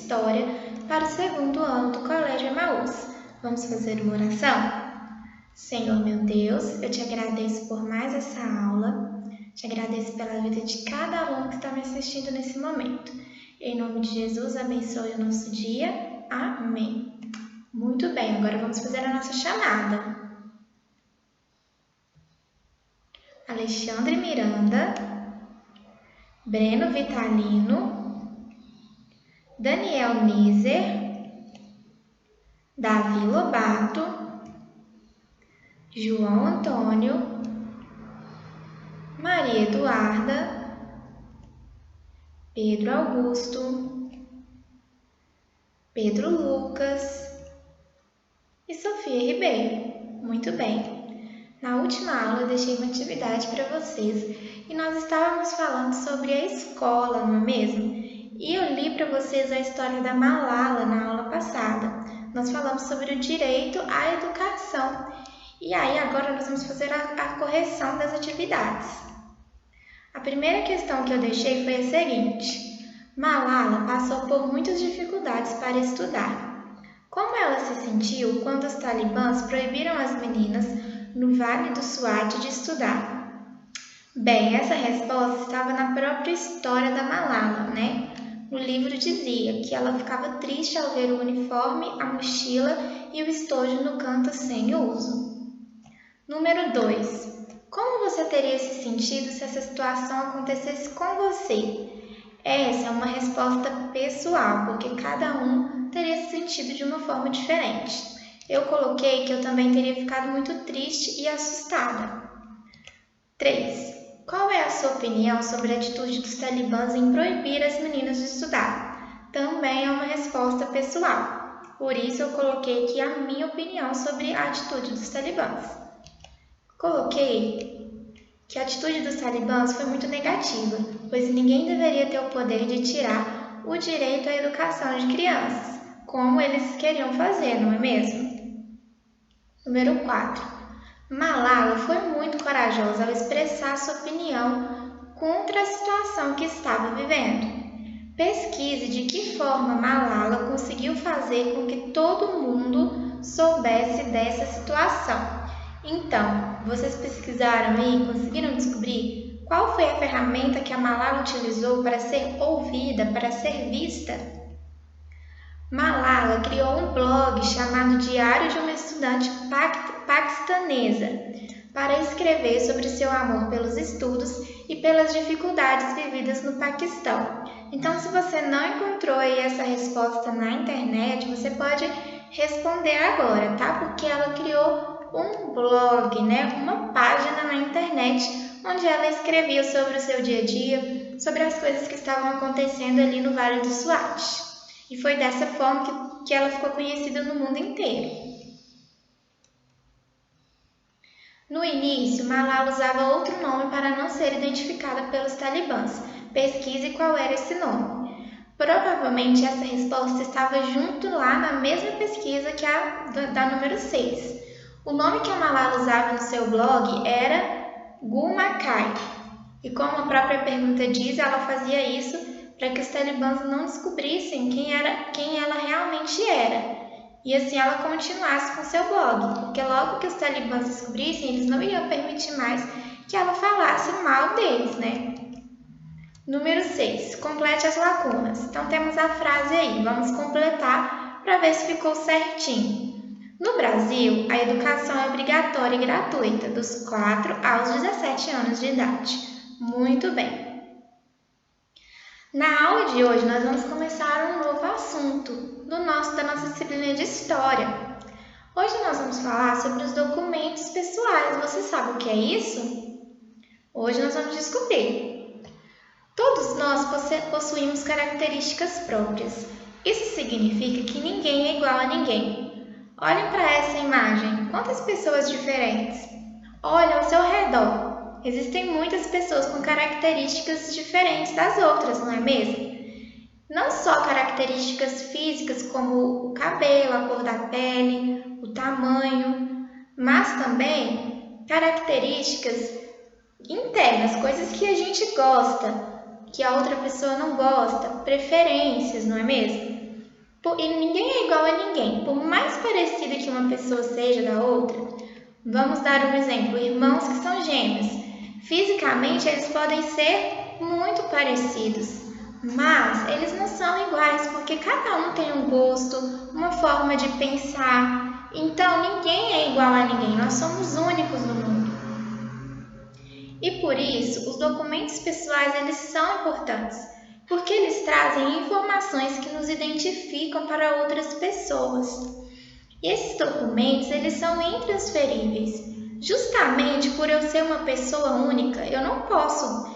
História para o 2º ano do Colégio Emaús. Vamos fazer uma oração? Senhor meu Deus, eu te agradeço por mais essa aula, te agradeço pela vida de cada aluno que está me assistindo nesse momento. Em nome de Jesus, abençoe o nosso dia. Amém. Muito bem, agora vamos fazer a nossa chamada. Alexandre Miranda, Breno Vitalino, Daniel Nizer, Davi Lobato, João Antônio, Maria Eduarda, Pedro Augusto, Pedro Lucas e Sofia Ribeiro. Muito bem. Na última aula eu deixei uma atividade para vocês e nós estávamos falando sobre a escola, não é mesmo? E eu li para vocês a história da Malala na aula passada. Nós falamos sobre o direito à educação. E aí agora nós vamos fazer a correção das atividades. A primeira questão que eu deixei foi a seguinte: Malala passou por muitas dificuldades para estudar. Como ela se sentiu quando os talibãs proibiram as meninas no Vale do Swat de estudar? Bem, essa resposta estava na própria história da Malala, né? No livro dizia que ela ficava triste ao ver o uniforme, a mochila e o estojo no canto sem uso. Número 2. Como você teria se sentido se essa situação acontecesse com você? Essa é uma resposta pessoal, porque cada um teria se sentido de uma forma diferente. Eu coloquei que eu também teria ficado muito triste e assustada. 3. Qual é a sua opinião sobre a atitude dos talibãs em proibir as meninas de estudar? Também é uma resposta pessoal. Por isso eu coloquei aqui a minha opinião sobre a atitude dos talibãs. Coloquei que a atitude dos talibãs foi muito negativa, pois ninguém deveria ter o poder de tirar o direito à educação de crianças, como eles queriam fazer, não é mesmo? Número 4. Malala foi muito corajosa ao expressar sua opinião contra a situação que estava vivendo. Pesquise de que forma Malala conseguiu fazer com que todo mundo soubesse dessa situação. Então, vocês pesquisaram aí e conseguiram descobrir qual foi a ferramenta que a Malala utilizou para ser ouvida, para ser vista? Malala criou um blog chamado Diário de uma Estudante Paquistanesa para escrever sobre seu amor pelos estudos e pelas dificuldades vividas no Paquistão. Então, se você não encontrou aí essa resposta na internet, você pode responder agora, tá? Porque ela criou um blog, né? Uma página na internet onde ela escrevia sobre o seu dia a dia, sobre as coisas que estavam acontecendo ali no Vale do Swat. E foi dessa forma que ela ficou conhecida no mundo inteiro. No início, Malala usava outro nome para não ser identificada pelos talibãs. Pesquise qual era esse nome. Provavelmente essa resposta estava junto lá na mesma pesquisa que a da número 6. O nome que a Malala usava no seu blog era Gul Makai. E como a própria pergunta diz, ela fazia isso para que os talibãs não descobrissem quem ela realmente era. E assim ela continuasse com seu blog, porque logo que os talibãs descobrissem, eles não iriam permitir mais que ela falasse mal deles, né? Número 6. Complete as lacunas. Então temos a frase aí, vamos completar para ver se ficou certinho. No Brasil, a educação é obrigatória e gratuita, dos 4 aos 17 anos de idade. Muito bem. Na aula de hoje, nós vamos começar um novo assunto da nossa disciplina de História. Hoje nós vamos falar sobre os documentos pessoais. Você sabe o que é isso? Hoje nós vamos descobrir. Todos nós possuímos características próprias. Isso significa que ninguém é igual a ninguém. Olhem para essa imagem. Quantas pessoas diferentes? Olhe ao seu redor. Existem muitas pessoas com características diferentes das outras, não é mesmo? Não só características físicas como o cabelo, a cor da pele, o tamanho, mas também características internas, coisas que a gente gosta, que a outra pessoa não gosta, preferências, não é mesmo? E ninguém é igual a ninguém. Por mais parecida que uma pessoa seja da outra, vamos dar um exemplo: irmãos que são gêmeos. Fisicamente, eles podem ser muito parecidos, mas eles não são iguais, porque cada um tem um gosto, uma forma de pensar. Então, ninguém é igual a ninguém, nós somos únicos no mundo. E por isso, os documentos pessoais eles são importantes, porque eles trazem informações que nos identificam para outras pessoas. E esses documentos eles são intransferíveis. Justamente por eu ser uma pessoa única, eu não posso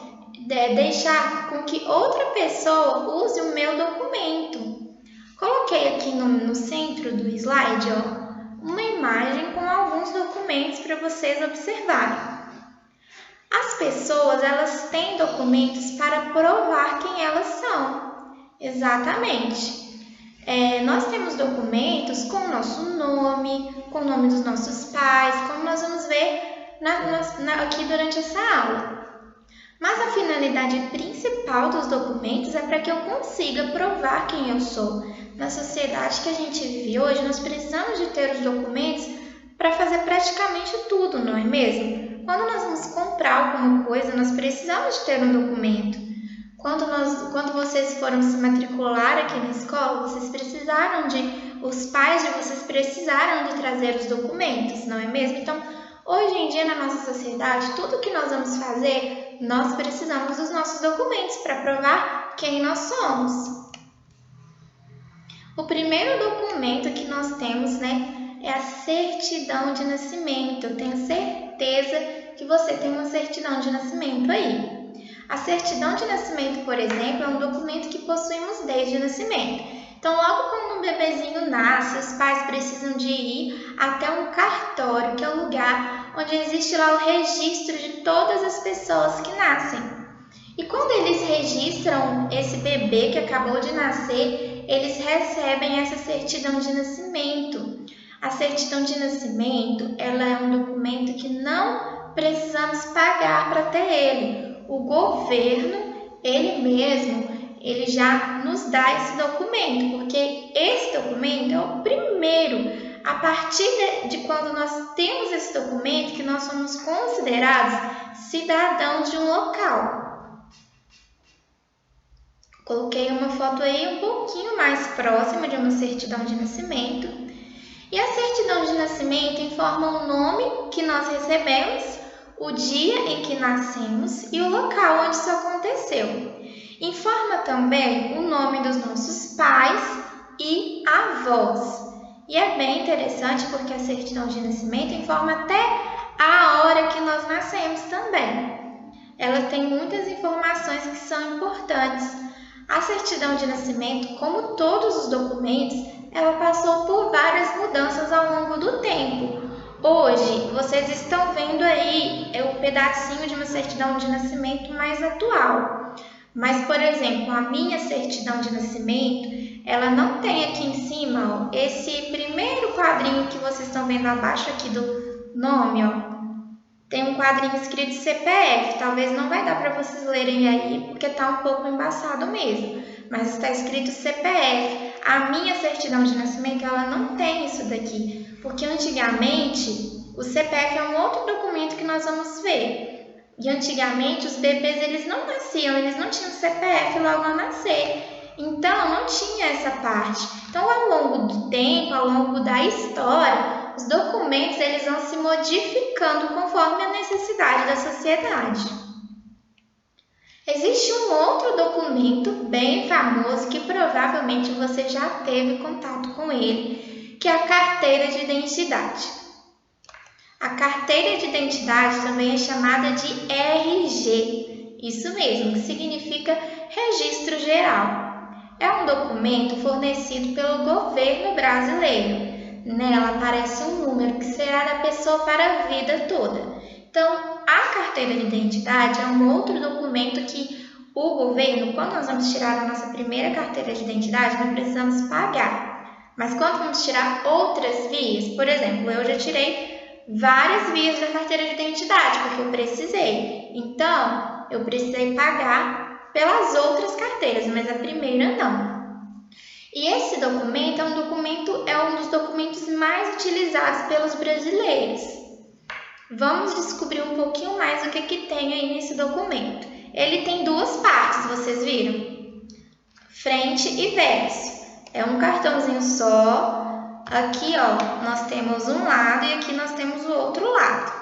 deixar com que outra pessoa use o meu documento. Coloquei aqui no centro do slide uma imagem com alguns documentos para vocês observarem. As pessoas elas têm documentos para provar quem elas são. Exatamente. Nós temos documentos com o nosso nome, com o nome dos nossos pais, como nós vamos ver aqui durante essa aula. Mas a finalidade principal dos documentos é para que eu consiga provar quem eu sou. Na sociedade que a gente vive hoje, nós precisamos de ter os documentos para fazer praticamente tudo, não é mesmo? Quando nós vamos comprar alguma coisa, nós precisamos de ter um documento. Quando vocês foram se matricular aqui na escola, os pais de vocês precisaram de trazer os documentos, não é mesmo? Então, hoje em dia, na nossa sociedade, tudo que nós vamos fazer, nós precisamos dos nossos documentos para provar quem nós somos. O primeiro documento que nós temos, é a certidão de nascimento. Eu tenho certeza que você tem uma certidão de nascimento aí. A certidão de nascimento, por exemplo, é um documento que possuímos desde o nascimento. Então, logo quando um bebezinho nasce, os pais precisam de ir até um cartório, que é o lugar onde existe lá o registro de todas as pessoas que nascem. E quando eles registram esse bebê que acabou de nascer, eles recebem essa certidão de nascimento. A certidão de nascimento, ela é um documento que não precisamos pagar para ter ele. O governo, ele mesmo, ele já nos dá esse documento, porque esse documento é o primeiro. A partir de quando nós temos esse documento, que nós somos considerados cidadãos de um local. Coloquei uma foto aí um pouquinho mais próxima de uma certidão de nascimento. E a certidão de nascimento informa o nome que nós recebemos, o dia em que nascemos e o local onde isso aconteceu. Informa também o nome dos nossos pais e avós. E é bem interessante porque a certidão de nascimento informa até a hora que nós nascemos também. Ela tem muitas informações que são importantes. A certidão de nascimento, como todos os documentos, ela passou por várias mudanças ao longo do tempo. Hoje, vocês estão vendo aí um pedacinho de uma certidão de nascimento mais atual. Mas, por exemplo, a minha certidão de nascimento, ela não tem aqui em cima, esse primeiro quadrinho que vocês estão vendo abaixo aqui do nome, tem um quadrinho escrito CPF. Talvez não vai dar para vocês lerem aí, porque está um pouco embaçado mesmo. Mas está escrito CPF. A minha certidão de nascimento, ela não tem isso daqui. Porque antigamente, o CPF é um outro documento que nós vamos ver. E antigamente, os bebês, eles não nasciam, eles não tinham CPF logo ao nascer. Então, não tinha essa parte. Então, ao longo do tempo, ao longo da história, os documentos eles vão se modificando conforme a necessidade da sociedade. Existe um outro documento bem famoso que provavelmente você já teve contato com ele, que é a carteira de identidade. A carteira de identidade também é chamada de RG, isso mesmo, que significa Registro Geral. É um documento fornecido pelo governo brasileiro. Nela aparece um número que será da pessoa para a vida toda. Então, a carteira de identidade é um outro documento que o governo, quando nós vamos tirar a nossa primeira carteira de identidade, não precisamos pagar. Mas quando vamos tirar outras vias, por exemplo, eu já tirei várias vias da carteira de identidade, porque eu precisei. Então, eu precisei pagar pelas outras carteiras, mas a primeira não. E esse documento é um dos documentos mais utilizados pelos brasileiros. Vamos descobrir um pouquinho mais o que tem aí nesse documento. Ele tem duas partes, vocês viram? Frente e verso. É um cartãozinho só. Aqui, ó, nós temos um lado e aqui nós temos o outro lado.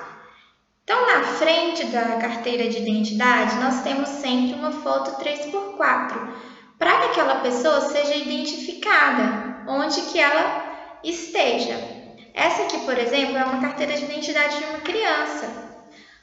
Então, na frente da carteira de identidade, nós temos sempre uma foto 3x4, para que aquela pessoa seja identificada, onde que ela esteja. Essa aqui, por exemplo, é uma carteira de identidade de uma criança.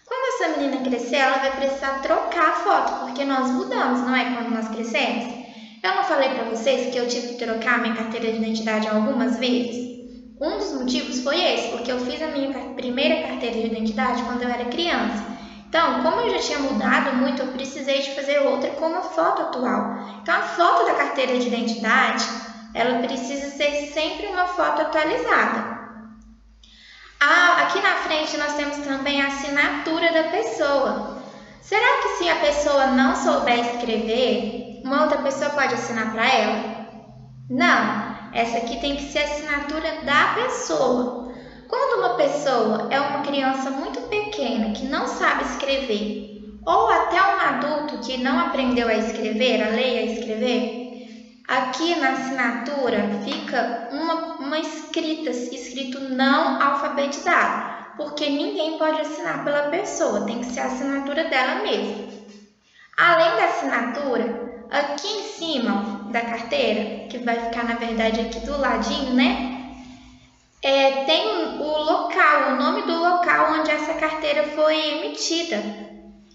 Quando essa menina crescer, ela vai precisar trocar a foto, porque nós mudamos, não é? Quando nós crescemos. Eu não falei para vocês que eu tive que trocar minha carteira de identidade algumas vezes? Um dos motivos foi esse, porque eu fiz a minha primeira carteira de identidade quando eu era criança. Então, como eu já tinha mudado muito, eu precisei de fazer outra com uma foto atual. Então, a foto da carteira de identidade, ela precisa ser sempre uma foto atualizada. Aqui na frente nós temos também a assinatura da pessoa. Será que se a pessoa não souber escrever, uma outra pessoa pode assinar para ela? Não, essa aqui tem que ser a assinatura da pessoa. Quando uma pessoa é uma criança muito pequena que não sabe escrever, ou até um adulto que não aprendeu a escrever, a ler e a escrever, aqui na assinatura fica uma escrito não alfabetizado, porque ninguém pode assinar pela pessoa, tem que ser a assinatura dela mesma. Além da assinatura, aqui em cima da carteira, que vai ficar na verdade aqui do ladinho, né? Tem o local, o nome do local onde essa carteira foi emitida.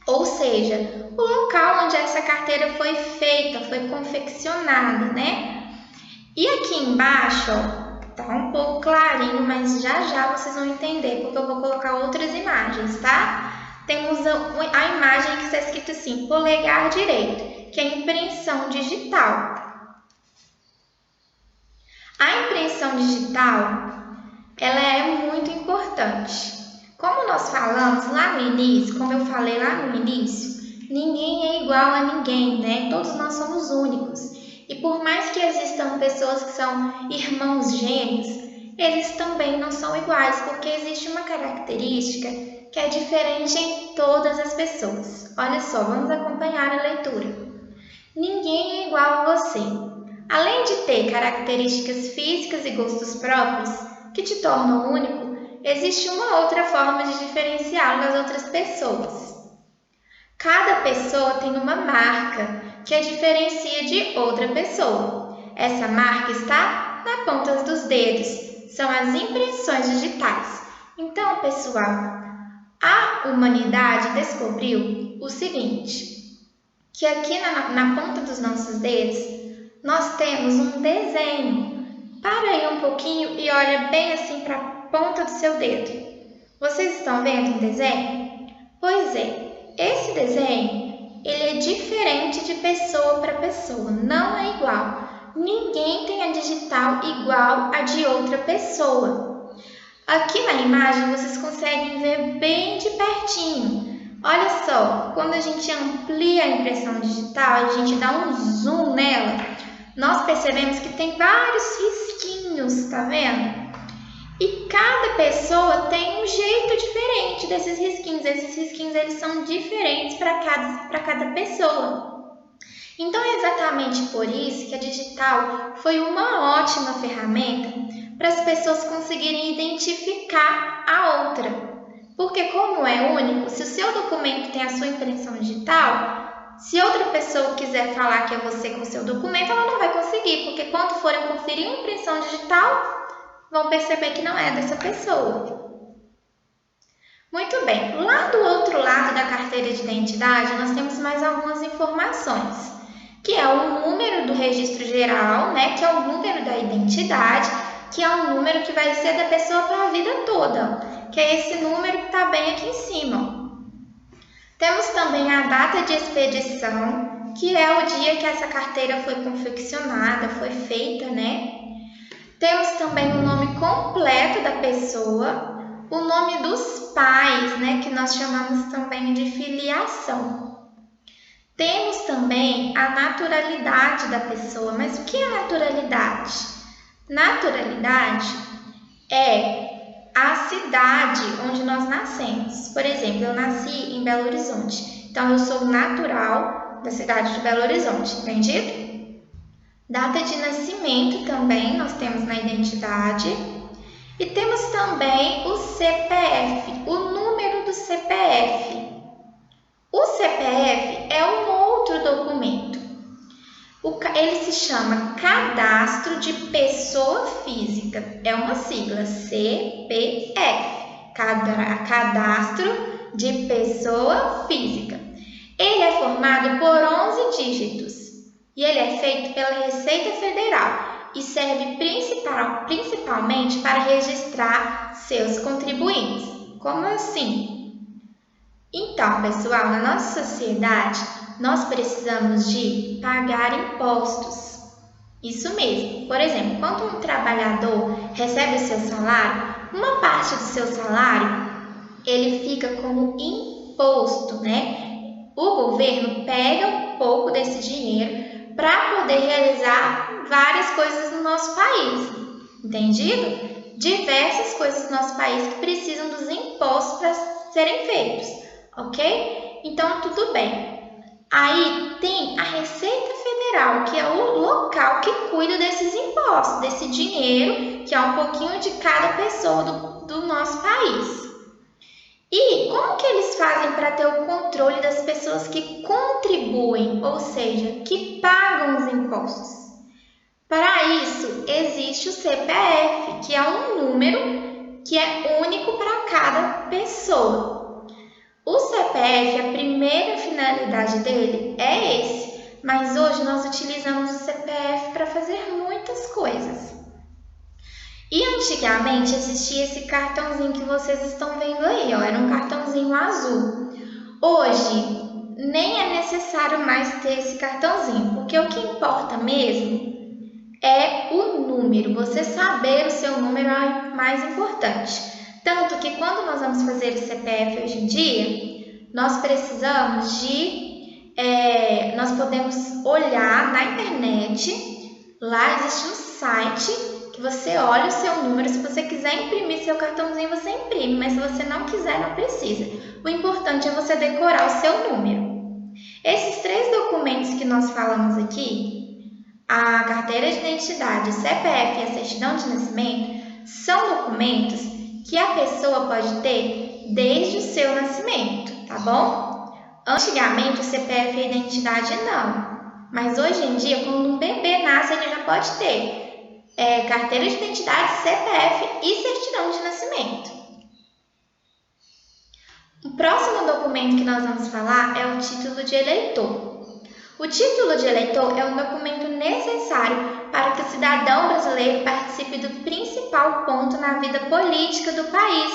Ou seja, o local onde essa carteira foi feita, foi confeccionada, né? E aqui embaixo, ó, tá um pouco clarinho, mas já vocês vão entender, porque eu vou colocar outras imagens, tá? Temos a imagem que está escrito assim, polegar direito, que é impressão digital. A impressão digital, ela é muito importante. Como nós falamos lá no início, como eu falei lá no início, ninguém é igual a ninguém, né? Todos nós somos únicos. E por mais que existam pessoas que são irmãos gêmeos, eles também não são iguais, porque existe uma característica que é diferente em todas as pessoas. Olha só, vamos acompanhar a leitura. Ninguém é igual a você. Além de ter características físicas e gostos próprios que te tornam único, existe uma outra forma de diferenciá-lo das outras pessoas. Cada pessoa tem uma marca que a diferencia de outra pessoa. Essa marca está na ponta dos dedos. São as impressões digitais. Então, pessoal, a humanidade descobriu o seguinte, que aqui na ponta dos nossos dedos, nós temos um desenho. Para aí um pouquinho e olha bem assim para a ponta do seu dedo. Vocês estão vendo um desenho? Pois é, esse desenho, ele é diferente de pessoa para pessoa, não é igual. Ninguém tem a digital igual a de outra pessoa. Aqui na imagem vocês conseguem ver bem de pertinho. Olha só, quando a gente amplia a impressão digital, a gente dá um zoom nela, nós percebemos que tem vários risquinhos, tá vendo? E cada pessoa tem um jeito diferente desses risquinhos. Esses risquinhos eles são diferentes para cada pessoa. Então é exatamente por isso que a digital foi uma ótima ferramenta para as pessoas conseguirem identificar a outra. Porque como é único, se o seu documento tem a sua impressão digital, se outra pessoa quiser falar que é você com o seu documento, ela não vai conseguir, porque quando forem conferir a impressão digital, vão perceber que não é dessa pessoa. Muito bem, lá do outro lado da carteira de identidade, nós temos mais algumas informações, que é o número do registro geral, né, que é o número da identidade, que é um número que vai ser da pessoa para a vida toda, que é esse número que está bem aqui em cima. Temos também a data de expedição, que é o dia que essa carteira foi confeccionada, foi feita, né? Temos também o nome completo da pessoa, o nome dos pais, né? Que nós chamamos também de filiação. Temos também a naturalidade da pessoa. Mas o que é naturalidade? Naturalidade é a cidade onde nós nascemos. Por exemplo, eu nasci em Belo Horizonte, então eu sou natural da cidade de Belo Horizonte, entendido? Data de nascimento também nós temos na identidade. E temos também o CPF, o número do CPF. O CPF é um outro documento. Ele se chama Cadastro de Pessoa Física. É uma sigla, CPF. Cadastro de Pessoa Física. Ele é formado por 11 dígitos e ele é feito pela Receita Federal e serve principalmente para registrar seus contribuintes. Como assim? Então, pessoal, na nossa sociedade, nós precisamos de pagar impostos. Isso mesmo. Por exemplo, quando um trabalhador recebe o seu salário, uma parte do seu salário, ele fica como imposto, né? O governo pega um pouco desse dinheiro para poder realizar várias coisas no nosso país. Entendido? Diversas coisas no nosso país que precisam dos impostos para serem feitos. Ok? Então, tudo bem. Aí tem a Receita Federal, que é o local que cuida desses impostos, desse dinheiro, que é um pouquinho de cada pessoa do nosso país. E como que eles fazem para ter o controle das pessoas que contribuem, ou seja, que pagam os impostos? Para isso, existe o CPF, que é um número que é único para cada pessoa. O CPF, a primeira finalidade dele é esse, mas hoje nós utilizamos o CPF para fazer muitas coisas. E antigamente existia esse cartãozinho que vocês estão vendo aí, ó, era um cartãozinho azul. Hoje nem é necessário mais ter esse cartãozinho, porque o que importa mesmo é o número. Você saber o seu número é mais importante. Tanto que quando nós vamos fazer o CPF hoje em dia, nós precisamos nós podemos olhar na internet, lá existe um site que você olha o seu número. Se você quiser imprimir seu cartãozinho, você imprime, mas se você não quiser, não precisa. O importante é você decorar o seu número. Esses 3 documentos que nós falamos aqui, a carteira de identidade, o CPF e a certidão de nascimento, são documentos que a pessoa pode ter desde o seu nascimento, tá bom? Antigamente, o CPF e a identidade não, mas hoje em dia, quando um bebê nasce, ele já pode ter carteira de identidade, CPF e certidão de nascimento. O próximo documento que nós vamos falar é o título de eleitor. O título de eleitor é um documento necessário para que o cidadão brasileiro participe do principal ponto na vida política do país,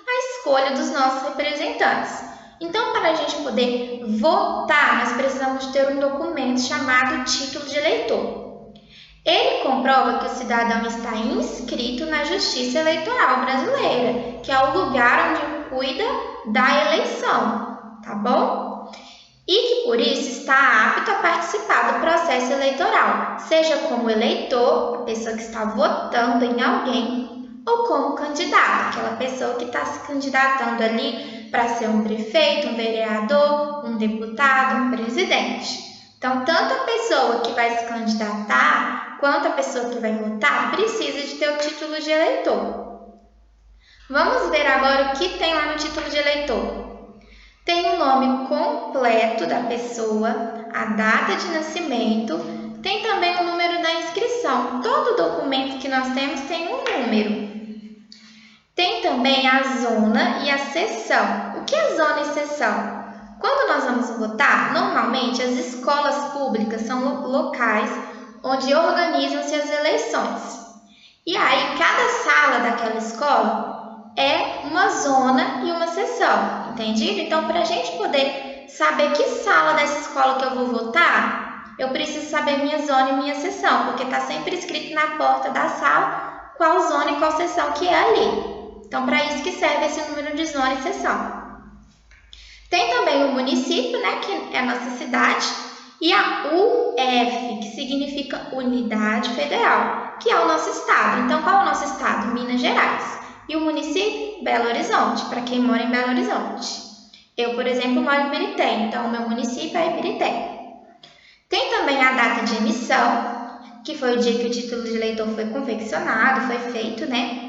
a escolha dos nossos representantes. Então, para a gente poder votar, nós precisamos ter um documento chamado título de eleitor. Ele comprova que o cidadão está inscrito na Justiça Eleitoral Brasileira, que é o lugar onde cuida da eleição, tá bom? E que por isso está apto a participar do processo eleitoral, seja como eleitor, a pessoa que está votando em alguém, ou como candidato, aquela pessoa que está se candidatando ali para ser um prefeito, um vereador, um deputado, um presidente. Então, tanto a pessoa que vai se candidatar quanto a pessoa que vai votar precisa de ter o título de eleitor. Vamos ver agora o que tem lá no título de eleitor. Tem o nome completo da pessoa, a data de nascimento, tem também o número da inscrição. Todo documento que nós temos tem um número. Tem também a zona e a seção. O que é zona e seção? Quando nós vamos votar, normalmente as escolas públicas são locais onde organizam-se as eleições. E aí, cada sala daquela escola é uma zona e uma seção, entendido? Então, para a gente poder saber que sala dessa escola que eu vou votar, eu preciso saber minha zona e minha seção, porque está sempre escrito na porta da sala qual zona e qual seção que é ali. Então, para isso que serve esse número de zona e seção. Tem também o município, né, que é a nossa cidade, e a UF, que significa Unidade Federal, que é o nosso estado. Então, qual é o nosso estado? Minas Gerais. E o município? Belo Horizonte, para quem mora em Belo Horizonte. Eu, por exemplo, moro em Ibirité, então o meu município é Ibirité. Tem também a data de emissão, que foi o dia que o título de eleitor foi confeccionado, foi feito, né?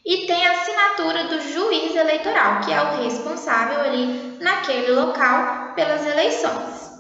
E tem a assinatura do juiz eleitoral, que é o responsável ali naquele local pelas eleições.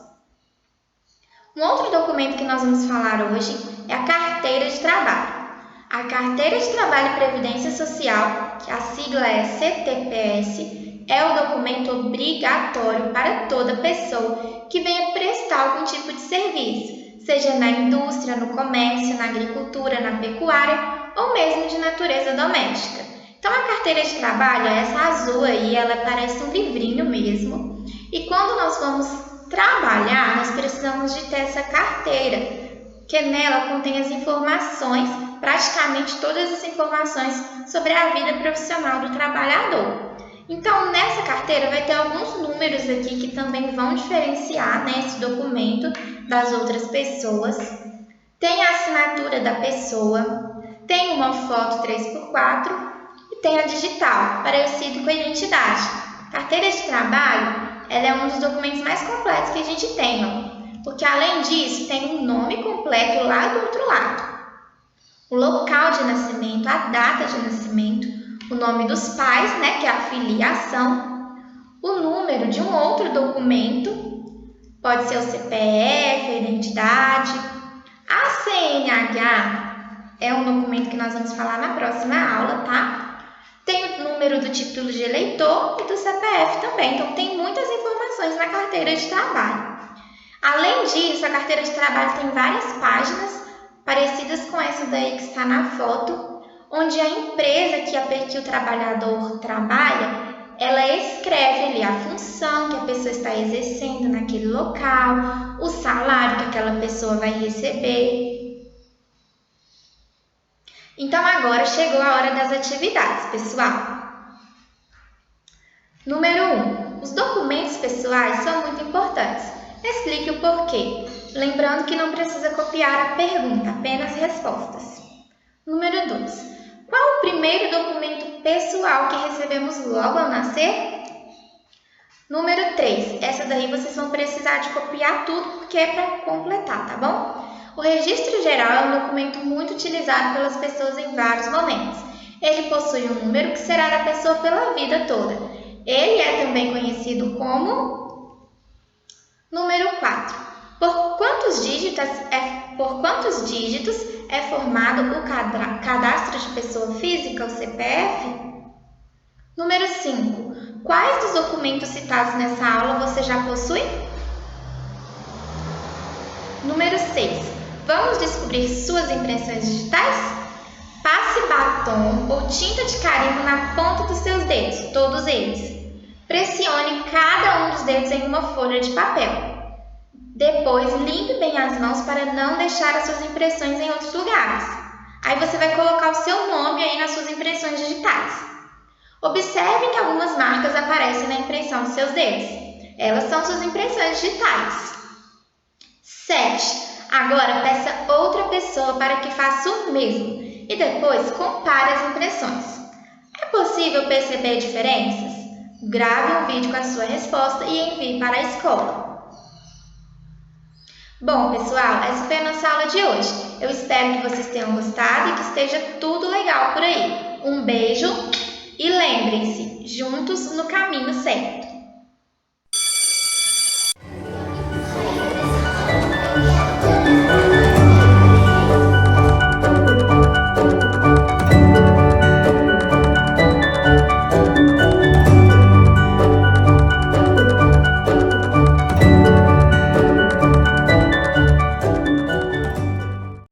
Um outro documento que nós vamos falar hoje é a carteira de trabalho. A carteira de trabalho e previdência social, que a sigla é CTPS, é o documento obrigatório para toda pessoa que venha prestar algum tipo de serviço, seja na indústria, no comércio, na agricultura, na pecuária ou mesmo de natureza doméstica. Então, a carteira de trabalho é essa azul aí, ela parece um livrinho mesmo. E quando nós vamos trabalhar, nós precisamos de ter essa carteira, que nela contém as informações, praticamente todas as informações sobre a vida profissional do trabalhador. Então, nessa carteira vai ter alguns números aqui que também vão diferenciar, né, esse documento das outras pessoas. Tem a assinatura da pessoa, tem uma foto 3x4 e tem a digital, parecido com a identidade. Carteira de trabalho, ela é um dos documentos mais completos que a gente tem, ó, porque além disso tem um nome completo lá do outro lado, o local de nascimento, a data de nascimento, o nome dos pais, né, que é a filiação, o número de um outro documento, pode ser o CPF, a identidade. A CNH é um documento que nós vamos falar na próxima aula, tá? Tem o número do título de eleitor e do CPF também, então tem muitas informações na carteira de trabalho. Além disso, a carteira de trabalho tem várias páginas parecidas com essa daí que está na foto, onde a empresa que o trabalhador trabalha, ela escreve ali a função que a pessoa está exercendo naquele local, o salário que aquela pessoa vai receber. Então, agora chegou a hora das atividades, pessoal. Número 1. Os documentos pessoais são muito importantes. Explique o porquê. Lembrando que não precisa copiar a pergunta, apenas respostas. Número 2. Qual o primeiro documento pessoal que recebemos logo ao nascer? Número 3. Essa daí vocês vão precisar de copiar tudo porque é para completar, tá bom? O registro geral é um documento muito utilizado pelas pessoas em vários momentos. Ele possui um número que será da pessoa pela vida toda. Ele é também conhecido como número 4. Por quantos dígitos é formado o cadastro de pessoa física, o CPF? Número 5. Quais dos documentos citados nessa aula você já possui? Número 6. Vamos descobrir suas impressões digitais? Passe batom ou tinta de carimbo na ponta dos seus dedos, todos eles. Pressione cada um dos dedos em uma folha de papel. Depois, limpe bem as mãos para não deixar as suas impressões em outros lugares. Aí você vai colocar o seu nome aí nas suas impressões digitais. Observe que algumas marcas aparecem na impressão dos seus dedos. Elas são suas impressões digitais. 7. Agora, peça outra pessoa para que faça o mesmo e depois compare as impressões. É possível perceber diferenças? Grave um vídeo com a sua resposta e envie para a escola. Bom, pessoal, essa foi a nossa aula de hoje. Eu espero que vocês tenham gostado e que esteja tudo legal por aí. Um beijo e lembrem-se, juntos no caminho certo.